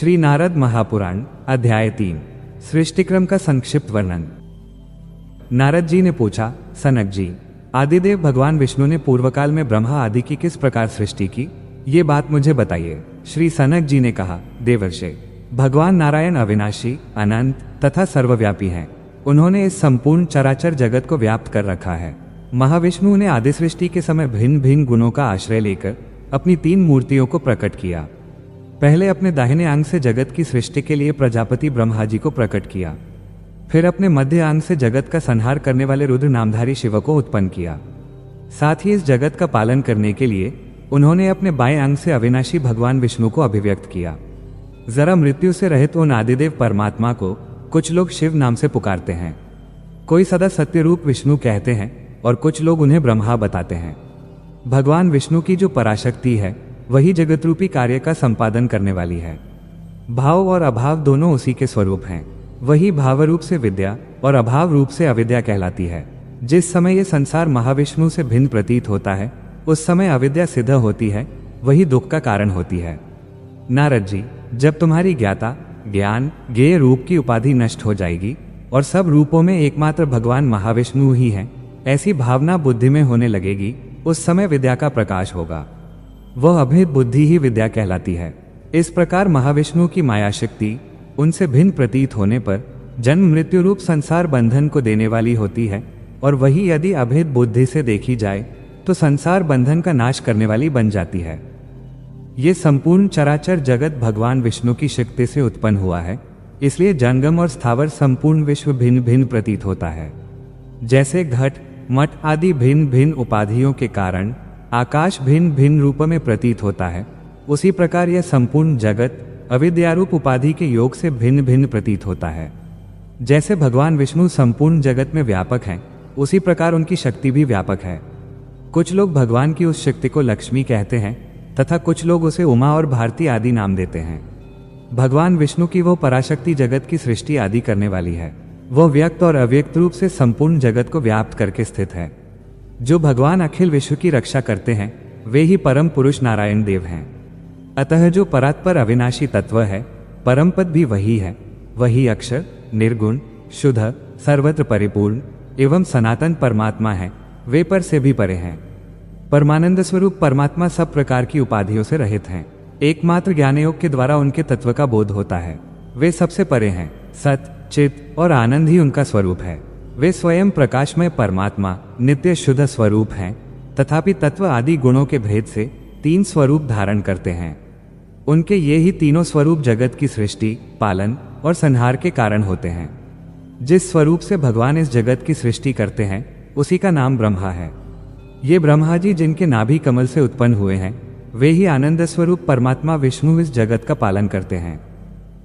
श्री नारद महापुराण अध्याय 3 सृष्टिक्रम का संक्षिप्त वर्णन। नारद जी ने पूछा, सनक जी, आदिदेव भगवान विष्णु ने पूर्वकाल में ब्रह्मा आदि की किस प्रकार सृष्टि की, ये बात मुझे बताइए। श्री सनक जी ने कहा, देवर्षि, भगवान नारायण अविनाशी, अनंत तथा सर्वव्यापी हैं। उन्होंने इस संपूर्ण चराचर जगत को व्याप्त कर रखा है। महाविष्णु ने आदि सृष्टि के समय भिन्न भिन्न गुणों का आश्रय लेकर अपनी 3 मूर्तियों को प्रकट किया। पहले अपने दाहिने अंग से जगत की सृष्टि के लिए प्रजापति ब्रह्मा जी को प्रकट किया। फिर अपने मध्य अंग से जगत का संहार करने वाले रुद्र नामधारी शिव को उत्पन्न किया। साथ ही इस जगत का पालन करने के लिए उन्होंने अपने बाएं अंग से अविनाशी भगवान विष्णु को अभिव्यक्त किया। जरा मृत्यु से रहित उन आदिदेव परमात्मा को कुछ लोग शिव नाम से पुकारते हैं, कोई सदा सत्य रूप विष्णु कहते हैं और कुछ लोग उन्हें ब्रह्मा बताते हैं। भगवान विष्णु की जो पराशक्ति है वही जगत रूपी कार्य का संपादन करने वाली है। भाव और अभाव दोनों उसी के स्वरूप हैं। वही भाव रूप से विद्या और अभाव रूप से अविद्या कहलाती है। जिस समय ये संसार महाविष्णु से भिन्न प्रतीत होता है उस समय अविद्या सिद्ध होती है, वही दुख का कारण होती है। नारद जी, जब तुम्हारी ज्ञाता ज्ञान ज्ञेय रूप की उपाधि नष्ट हो जाएगी और सब रूपों में एकमात्र भगवान महाविष्णु ही हैं, ऐसी भावना बुद्धि में होने लगेगी, उस समय विद्या का प्रकाश होगा। वह अभेद बुद्धि ही विद्या कहलाती है। इस प्रकार महाविष्णु की माया शक्ति उनसे भिन्न प्रतीत होने पर जन्म मृत्यु रूप संसार बंधन को देने वाली होती है, और वही यदि अभेद बुद्धि से देखी जाए तो संसार बंधन का नाश करने वाली बन जाती है। ये संपूर्ण चराचर जगत भगवान विष्णु की शक्ति से उत्पन्न हुआ है, इसलिए जंगम और स्थावर संपूर्ण विश्व भिन्न भिन्न प्रतीत होता है। जैसे घट मठ आदि भिन्न भिन्न उपाधियों के कारण आकाश भिन्न भिन्न रूप में प्रतीत होता है, उसी प्रकार यह संपूर्ण जगत अविद्यारूप उपाधि के योग से भिन्न भिन्न प्रतीत होता है। जैसे भगवान विष्णु संपूर्ण जगत में व्यापक हैं, उसी प्रकार उनकी शक्ति भी व्यापक है। कुछ लोग भगवान की उस शक्ति को लक्ष्मी कहते हैं तथा कुछ लोग उसे उमा और भारती आदि नाम देते हैं। भगवान विष्णु की वो पराशक्ति जगत की सृष्टि आदि करने वाली है। वह व्यक्त और अव्यक्त रूप से संपूर्ण जगत को व्याप्त करके स्थित है। जो भगवान अखिल विश्व की रक्षा करते हैं वे ही परम पुरुष नारायण देव हैं। अतः जो परात्पर अविनाशी तत्व है, परम पद भी वही है। वही अक्षर निर्गुण शुद्ध सर्वत्र परिपूर्ण एवं सनातन परमात्मा है। वे पर से भी परे हैं। परमानंद स्वरूप परमात्मा सब प्रकार की उपाधियों से रहित हैं। एकमात्र ज्ञान योग के द्वारा उनके तत्व का बोध होता है। वे सबसे परे हैं। सत चित और आनंद ही उनका स्वरूप है। वे स्वयं प्रकाशमय परमात्मा नित्य शुद्ध स्वरूप हैं, तथापि तत्व आदि गुणों के भेद से 3 स्वरूप धारण करते हैं। उनके ये ही तीनों स्वरूप जगत की सृष्टि पालन और संहार के कारण होते हैं। जिस स्वरूप से भगवान इस जगत की सृष्टि करते हैं उसी का नाम ब्रह्मा है। ये ब्रह्मा जी जिनके नाभि कमल से उत्पन्न हुए हैं, वे ही आनंद स्वरूप परमात्मा विष्णु इस जगत का पालन करते हैं।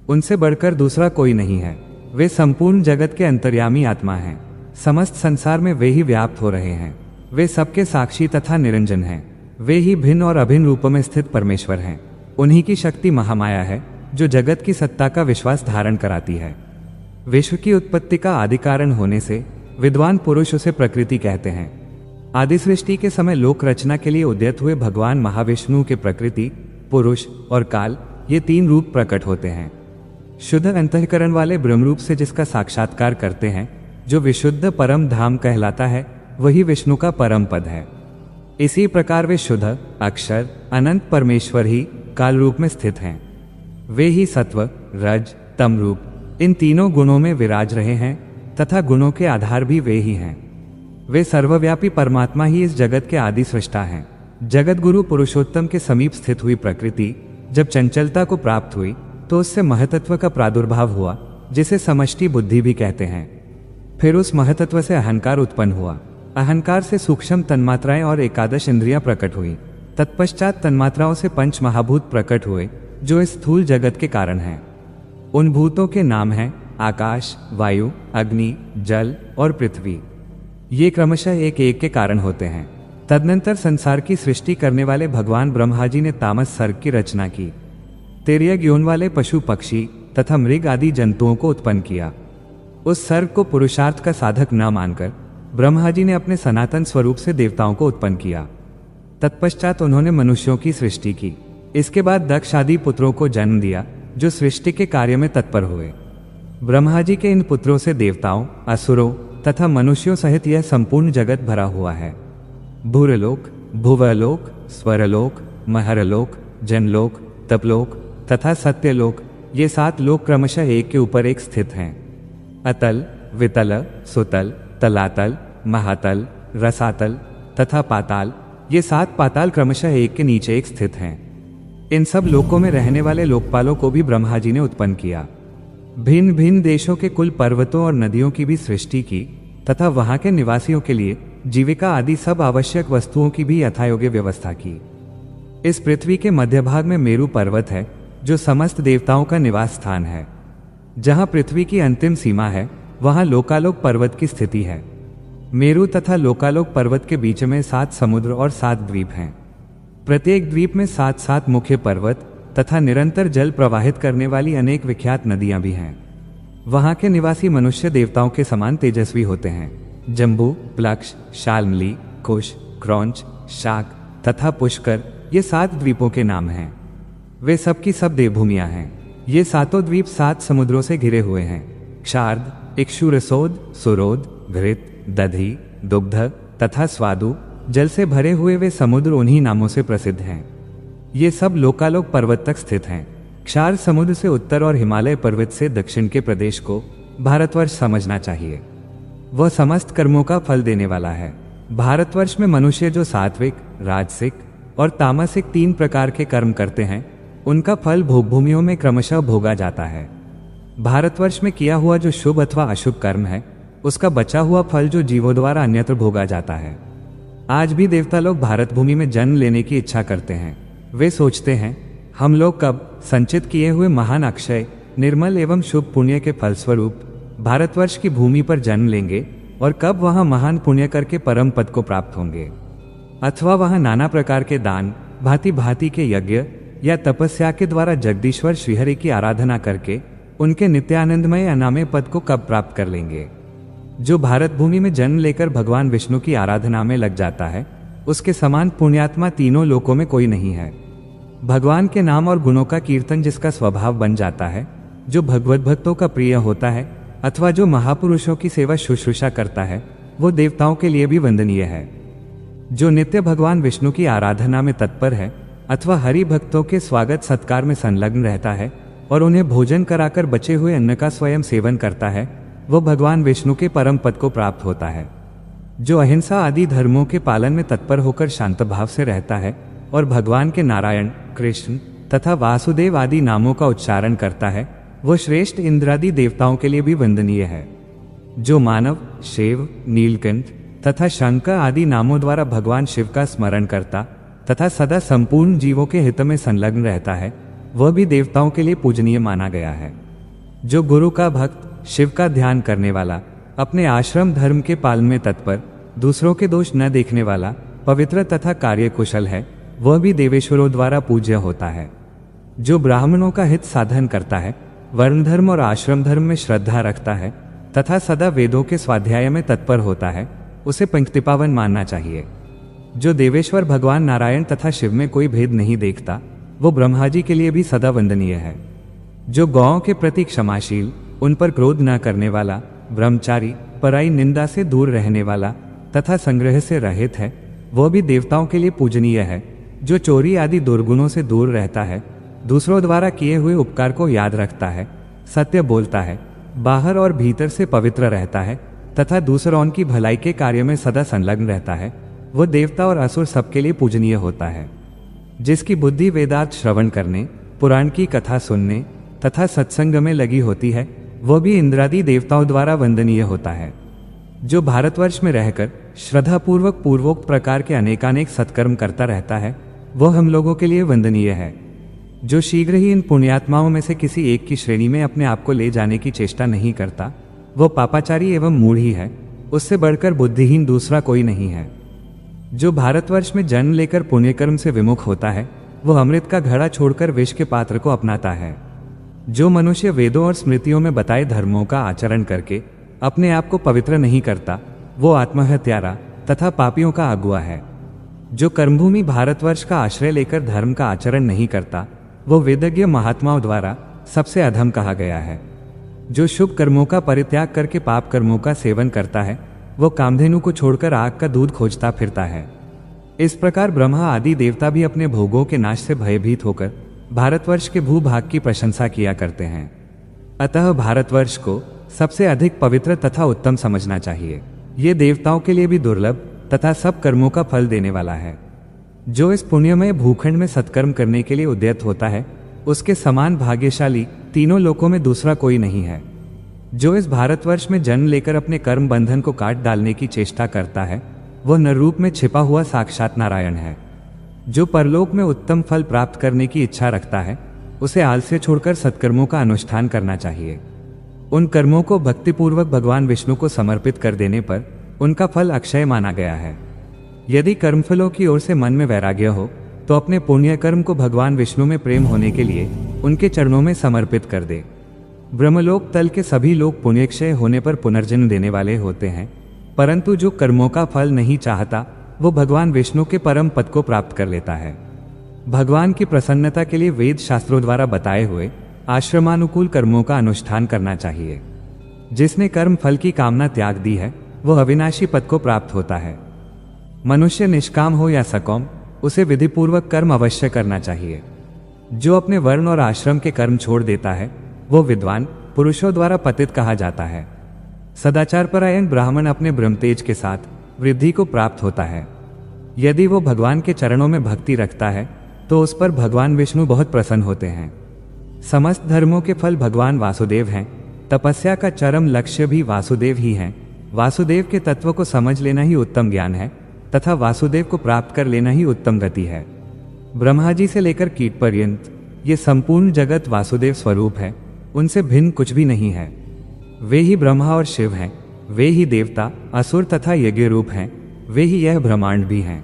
उनसे बढ़कर दूसरा कोई नहीं है। वे संपूर्ण जगत के अंतर्यामी आत्मा हैं। समस्त संसार में वे ही व्याप्त हो रहे हैं। वे सबके साक्षी तथा निरंजन हैं। वे ही भिन्न और अभिन्न रूपों में स्थित परमेश्वर हैं। उन्हीं की शक्ति महामाया है जो जगत की सत्ता का विश्वास धारण कराती है। विश्व की उत्पत्ति का आदि कारण होने से विद्वान पुरुष उसे प्रकृति कहते हैं। आदि सृष्टि के समय लोक रचना के लिए उद्यत हुए भगवान महाविष्णु के प्रकृति पुरुष और काल ये 3 रूप प्रकट होते हैं। शुद्ध अंतःकरण वाले ब्रह्मरूप से जिसका साक्षात्कार करते हैं, जो विशुद्ध परम धाम कहलाता है, वही विष्णु का परम पद है। इसी प्रकार वे शुद्ध अक्षर अनंत परमेश्वर ही काल रूप में स्थित हैं। वे ही सत्व रज तम रूप इन तीनों गुणों में विराज रहे हैं तथा गुणों के आधार भी वे ही हैं। वे सर्वव्यापी परमात्मा ही इस जगत के आदि सृष्टा हैं। जगत गुरु पुरुषोत्तम के समीप स्थित हुई प्रकृति जब चंचलता को प्राप्त हुई तो उससे महतत्व का प्रादुर्भाव हुआ, जिसे समष्टि बुद्धि भी कहते हैं। फिर उस महतत्व से अहंकार उत्पन्न हुआ। अहंकार से सूक्ष्म तन्मात्राएं और एकादश इंद्रियां प्रकट हुई। तत्पश्चात तन्मात्राओं से 5 महाभूत प्रकट हुए जो इस स्थूल जगत के कारण हैं। उन भूतों के नाम हैं आकाश वायु अग्नि जल और पृथ्वी। ये क्रमशः एक एक के कारण होते हैं। तदनंतर संसार की सृष्टि करने वाले भगवान ब्रह्मा जी ने तामस सर्ग की रचना की। तेर्यक यौन वाले पशु पक्षी तथा मृग आदि जंतुओं को उत्पन्न किया। उस सर्ग को पुरुषार्थ का साधक न मानकर ब्रह्मा जी ने अपने सनातन स्वरूप से देवताओं को उत्पन्न किया। तत्पश्चात उन्होंने मनुष्यों की सृष्टि की। इसके बाद दक्ष आदि पुत्रों को जन्म दिया जो सृष्टि के कार्य में तत्पर हुए। ब्रह्मा जी के इन पुत्रों से देवताओं, असुरों तथा मनुष्यों सहित यह संपूर्ण जगत भरा हुआ है। भूरलोक, भुवलोक, स्वरलोक, महरलोक, जनलोक, तपलोक तथा सत्यलोक, ये 7 लोक क्रमशः एक के ऊपर एक स्थित हैं। अतल, वितल, सुतल, तलातल, महातल, रसातल तथा पाताल, ये 7 पाताल क्रमशः एक के नीचे एक स्थित हैं। इन सब लोकों में रहने वाले लोकपालों को भी ब्रह्मा जी ने उत्पन्न किया। भिन्न भिन्न देशों के कुल पर्वतों और नदियों की भी सृष्टि की तथा वहां के निवासियों के लिए जीविका आदि सब आवश्यक वस्तुओं की भी यथायोग्य व्यवस्था की। इस पृथ्वी के मध्य भाग में मेरु पर्वत है, जो समस्त देवताओं का निवास स्थान है। जहां पृथ्वी की अंतिम सीमा है, वहां लोकालोक पर्वत की स्थिति है। मेरु तथा लोकालोक पर्वत के बीच में 7 समुद्र और 7 द्वीप हैं। प्रत्येक द्वीप में 7-7 मुख्य पर्वत तथा निरंतर जल प्रवाहित करने वाली अनेक विख्यात नदियां भी हैं। वहां के निवासी मनुष्य देवताओं के समान तेजस्वी होते हैं। जम्बू, प्लक्ष, शाल्मली, कुश, क्रौंच, शाक तथा पुष्कर, ये 7 द्वीपों के नाम हैं। वे सब की सब देवभूमियां हैं। ये 7 द्वीप 7 समुद्रों से घिरे हुए हैं। क्षार्द, इक्षुरसोद, सुरोद, घृत, दधि, दुग्ध तथा स्वादु, जल से भरे हुए वे समुद्र उन्हीं नामों से प्रसिद्ध हैं। ये सब लोकालोक पर्वत तक स्थित हैं। क्षार समुद्र से उत्तर और हिमालय पर्वत से दक्षिण के प्रदेश को भारतवर्ष समझना चाहिए। वह समस्त कर्मों का फल देने वाला है। भारतवर्ष में मनुष्य जो सात्विक, राजसिक और तामसिक 3 प्रकार के कर्म करते हैं, उनका फल भोगभूमियों में क्रमशः भोगा जाता है। भारतवर्ष में किया हुआ जो शुभ अथवा अशुभ कर्म है, उसका बचा हुआ फल जो जीवों द्वारा अन्यत्र भोगा जाता है। आज भी देवता लोग भारत भूमि में जन्म लेने की इच्छा करते हैं। वे सोचते हैं, हम लोग कब संचित किए हुए महान अक्षय, निर्मल एवं शुभ पुण्य के फलस्वरूप भारतवर्ष की भूमि पर जन्म लेंगे और कब वहां महान पुण्य करके परम पद को प्राप्त होंगे, अथवा वहां नाना प्रकार के दान, भांति भांति के यज्ञ या तपस्या के द्वारा जगदीश्वर श्रीहरि की आराधना करके उनके नित्यानंदमय अनामय पद को कब प्राप्त कर लेंगे। जो भारत भूमि में जन्म लेकर भगवान विष्णु की आराधना में लग जाता है, उसके समान पुण्यात्मा तीनों लोकों में कोई नहीं है। भगवान के नाम और गुणों का कीर्तन जिसका स्वभाव बन जाता है, जो भगवत भक्तों का प्रिय होता है, अथवा जो महापुरुषों की सेवा शुश्रूषा करता है, वो देवताओं के लिए भी वंदनीय है। जो नित्य भगवान विष्णु की आराधना में तत्पर है अथवा हरि भक्तों के स्वागत सत्कार में संलग्न रहता है और उन्हें भोजन कराकर बचे हुए अन्न का स्वयं सेवन करता है, वो भगवान विष्णु के परम पद को प्राप्त होता है। जो अहिंसा आदि धर्मों के पालन में तत्पर होकर शांत भाव से रहता है और भगवान के नारायण, कृष्ण तथा वासुदेव आदि नामों का उच्चारण करता है, वो श्रेष्ठ इंद्रादि देवताओं के लिए भी वंदनीय है। जो मानव, शिव, नीलकंठ तथा शंकर आदि नामों द्वारा भगवान शिव का स्मरण करता तथा सदा संपूर्ण जीवों के हित में संलग्न रहता है, वह भी देवताओं के लिए पूजनीय माना गया है। जो गुरु का भक्त, शिव का ध्यान करने वाला, अपने आश्रम धर्म के पालन में तत्पर, दूसरों के दोष न देखने वाला, पवित्र तथा कार्यकुशल है, वह भी देवेश्वरों द्वारा पूज्य होता है। जो ब्राह्मणों का हित साधन करता है, वर्ण धर्म और आश्रम धर्म में श्रद्धा रखता है तथा सदा वेदों के स्वाध्याय में तत्पर होता है, उसे पंक्तिपावन मानना चाहिए। जो देवेश्वर भगवान नारायण तथा शिव में कोई भेद नहीं देखता, वो ब्रह्मा जी के लिए भी सदा वंदनीय है। जो गौओं के प्रति क्षमाशील, उन पर क्रोध न करने वाला, ब्रह्मचारी, पराई निंदा से दूर रहने वाला तथा संग्रह से रहित है, वह भी देवताओं के लिए पूजनीय है। जो चोरी आदि दुर्गुणों से दूर रहता है, दूसरों द्वारा किए हुए उपकार को याद रखता है, सत्य बोलता है, बाहर और भीतर से पवित्र रहता है तथा दूसरों की भलाई के कार्य में सदा संलग्न रहता है, वह देवता और असुर सबके लिए पूजनीय होता है। जिसकी बुद्धि वेदार्थ श्रवण करने, पुराण की कथा सुनने तथा सत्संग में लगी होती है, वह भी इंद्रादि देवताओं द्वारा वंदनीय होता है। जो भारतवर्ष में रहकर श्रद्धापूर्वक पूर्वोक्त प्रकार के अनेकानेक सत्कर्म करता रहता है, वह हम लोगों के लिए वंदनीय है। जो शीघ्र ही इन पुण्यात्माओं में से किसी एक की श्रेणी में अपने आप को ले जाने की चेष्टा नहीं करता, वह पापाचारी एवं मूढ़ ही है। उससे बढ़कर बुद्धिहीन दूसरा कोई नहीं है। जो भारतवर्ष में जन्म लेकर पुण्यकर्म से विमुख होता है, वह अमृत का घड़ा छोड़कर विष के पात्र को अपनाता है। जो मनुष्य वेदों और स्मृतियों में बताए धर्मों का आचरण करके अपने आप को पवित्र नहीं करता, वो आत्महत्यारा तथा पापियों का अगुआ है। जो कर्मभूमि भारतवर्ष का आश्रय लेकर धर्म का आचरण नहीं करता, वो वेदज्ञ महात्माओं द्वारा सबसे अधम कहा गया है। जो शुभ कर्मों का परित्याग करके पाप कर्मों का सेवन करता है वो कामधेनु को छोड़कर आग का दूध खोजता फिरता है। इस प्रकार ब्रह्मा आदि देवता भी अपने भोगों के नाश से भयभीत होकर भारतवर्ष के भूभाग की प्रशंसा किया करते हैं। अतः भारतवर्ष को सबसे अधिक पवित्र तथा उत्तम समझना चाहिए। ये देवताओं के लिए भी दुर्लभ तथा सब कर्मों का फल देने वाला है। जो इस पुण्यमय भूखंड में सत्कर्म करने के लिए उद्यत होता है उसके समान भाग्यशाली तीनों लोकों में दूसरा कोई नहीं है। जो इस भारतवर्ष में जन्म लेकर अपने कर्म बंधन को काट डालने की चेष्टा करता है वह नररूप में छिपा हुआ साक्षात नारायण है। जो परलोक में उत्तम फल प्राप्त करने की इच्छा रखता है उसे आलस्य छोड़कर सत्कर्मों का अनुष्ठान करना चाहिए। उन कर्मों को भक्तिपूर्वक भगवान विष्णु को समर्पित कर देने पर उनका फल अक्षय माना गया है। यदि कर्मफलों की ओर से मन में वैराग्य हो तो अपने पुण्य कर्म को भगवान विष्णु में प्रेम होने के लिए उनके चरणों में समर्पित कर दे। ब्रह्मलोक तल के सभी लोग पुण्यक्षय होने पर पुनर्जन्म देने वाले होते हैं, परंतु जो कर्मों का फल नहीं चाहता वो भगवान विष्णु के परम पद को प्राप्त कर लेता है। भगवान की प्रसन्नता के लिए वेद शास्त्रों द्वारा बताए हुए आश्रमानुकूल कर्मों का अनुष्ठान करना चाहिए। जिसने कर्म फल की कामना त्याग दी है वह अविनाशी पद को प्राप्त होता है। मनुष्य निष्काम हो या सकाम उसे विधिपूर्वक कर्म अवश्य करना चाहिए। जो अपने वर्ण और आश्रम के कर्म छोड़ देता है वो विद्वान पुरुषों द्वारा पतित कहा जाता है। सदाचार परायण ब्राह्मण अपने ब्रह्मतेज के साथ वृद्धि को प्राप्त होता है। यदि वो भगवान के चरणों में भक्ति रखता है तो उस पर भगवान विष्णु बहुत प्रसन्न होते हैं। समस्त धर्मों के फल भगवान वासुदेव हैं। तपस्या का चरम लक्ष्य भी वासुदेव ही हैं। वासुदेव के तत्व को समझ लेना ही उत्तम ज्ञान है तथा वासुदेव को प्राप्त कर लेना ही उत्तम गति है। ब्रह्मा जी से लेकर कीट पर्यंत ये संपूर्ण जगत वासुदेव स्वरूप है, उनसे भिन्न कुछ भी नहीं है। वे ही ब्रह्मा और शिव हैं, वे ही देवता असुर तथा यज्ञ रूप हैं, वे ही यह ब्रह्मांड भी हैं।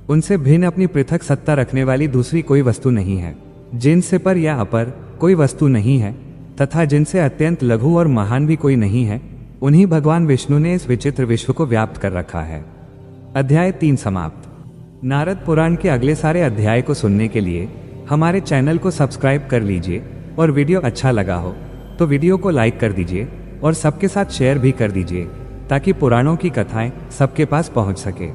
उनसे भिन्न अपनी पृथक सत्ता रखने वाली दूसरी कोई वस्तु नहीं है। जिनसे पर या अपर कोई वस्तु नहीं है तथा जिनसे अत्यंत लघु और महान भी कोई नहीं है, उन्हीं भगवान विष्णु ने इस विचित्र विश्व को व्याप्त कर रखा है। अध्याय 3 समाप्त। नारद पुराण के अगले सारे अध्याय को सुनने के लिए हमारे चैनल को सब्सक्राइब कर लीजिए और वीडियो अच्छा लगा हो तो वीडियो को लाइक कर दीजिए और सबके साथ शेयर भी कर दीजिए ताकि पुराणों की कथाएं सबके पास पहुंच सके।